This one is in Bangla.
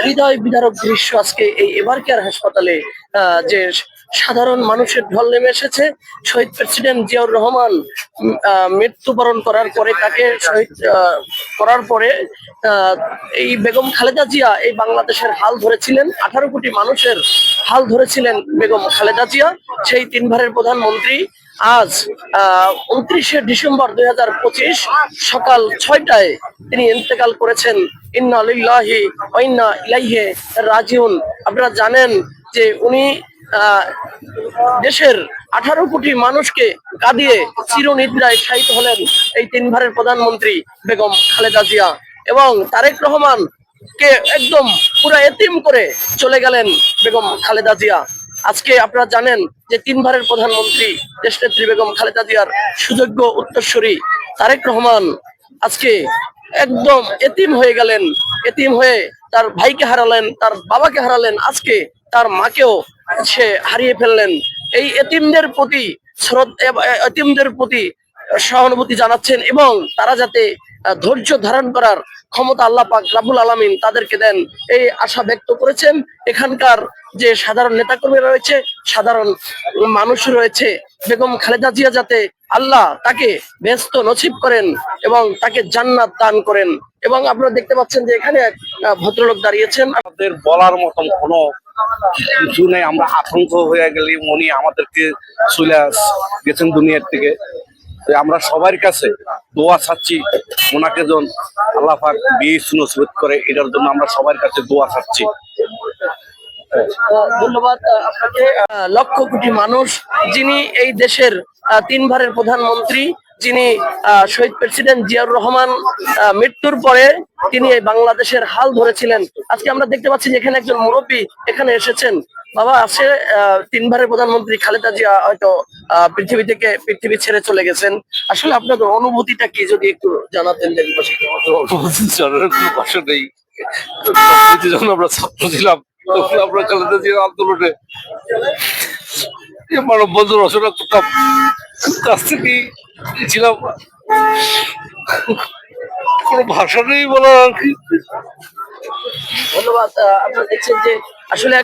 হৃদয় বিদারক দৃশ্য আজকে এই এভার কেয়ার হাসপাতালে যে সাধারণ মানুষের ঢল নেমে এসেছে। শহীদ প্রেসিডেন্ট জিয়াউর রহমান মৃত্যুবরণ করার পরে তাকে শহীদ করার পরে এই বেগম খালেদা জিয়া এই বাংলাদেশের হাল ধরেছিলেন, 18 কোটি মানুষের হাল ধরেছিলেন বেগম খালেদা জিয়া, সেই তিনবারের প্রধানমন্ত্রী। আজ 29শে ডিসেম্বর 2025 সকাল 6টায় তিনি ইন্তেকাল করেছেন। ইন্না লিল্লাহি ওয়া ইন্না ইলাইহি রাজিউন। আপনারা জানেন যে উনি দেশের 18 কোটি মানুষকে কাঁদিয়ে চিরনিদ্রায় শায়িত হলেন এই তিনবারের প্রধানমন্ত্রী বেগম খালেদা জিয়া, এবং তারেক রহমান কে একদম পুরো এতিম করে চলে গেলেন বেগম খালেদা জিয়া। আজকে আপনারা জানেন যে তিনবারের প্রধানমন্ত্রী দেশনেত্রী বেগম খালেদা জিয়ার সুযোগ্য উত্তরসূরি তারেক রহমান আজকে একদম এতিম হয়ে গেলেন। এতিম হয়ে তার ভাইকে হারালেন, তার বাবাকে হারালেন, আজকে তার মাকেও সে হারিয়ে ফেললেন। এই এতিমদের প্রতি এতিমদের প্রতি সহানুভূতি জানাচ্ছেন, এবং তারা যাতে ধৈর্য ধারণ করার ক্ষমতা আল্লাহ পাক রাব্বুল আলামিন তাদেরকে দেন, এই আশা ব্যক্ত করেছেন। এখানকার যে সাধারণ নেতাকর্মী রয়েছে, সাধারণ মানুষ রয়েছে, বেগম খালেদা জিয়া যাতে আল্লাহ তাকে ব্যস্ত নসিব করেন এবং তাকে জান্নাত দান করেন। এবং আপনারা দেখতে পাচ্ছেন যে এখানে এক ভদ্রলোক দাঁড়িয়েছেন। আমাদের বলার মতন কোনো কিছু নেই, আমরা আতঙ্ক হয়ে গেলে উনি আমাদেরকে চলে গেছেন দুনিয়ার থেকে। আমরা সবার কাছে দোয়া চাচ্ছি, ওনাকে যেন আল্লাহ পাক বিয়ে নসিবত করে, এটার জন্য আমরা সবার কাছে দোয়া চাচ্ছি। ধন্যবাদ আপনাকে। 1,00,00,000 মানুষ, যিনি এই দেশের তিনবারের প্রধানমন্ত্রী, যিনি শহীদ প্রেসিডেন্ট জিয়াউর রহমান মৃত্যুর পরে তিনি এই বাংলাদেশের হাল ধরেছিলেন। আজকে আমরা দেখতে পাচ্ছি যে এখানে একজন মুরব্বী এখানে এসেছেন। বাবা, আছে তিনবারের প্রধানমন্ত্রী খালেদা জিয়া হয়তো পৃথিবী ছেড়ে চলে গেছেন, আসলে আপনাদের অনুভূতিটা কি যদি একটু জানাতেন। কোনো ভাষা নেই, যখন আমরা ছাত্র ছিলাম তখন আমরা খালেদা জিয়ার আন্দোলনে মানববন্ধ রচনা করতাম, কাছ থেকে ছিলাম। কোনো ভাষা নেই বলার আর কি। ধন্যবাদ। আপনারা দেখছেন যে আসলে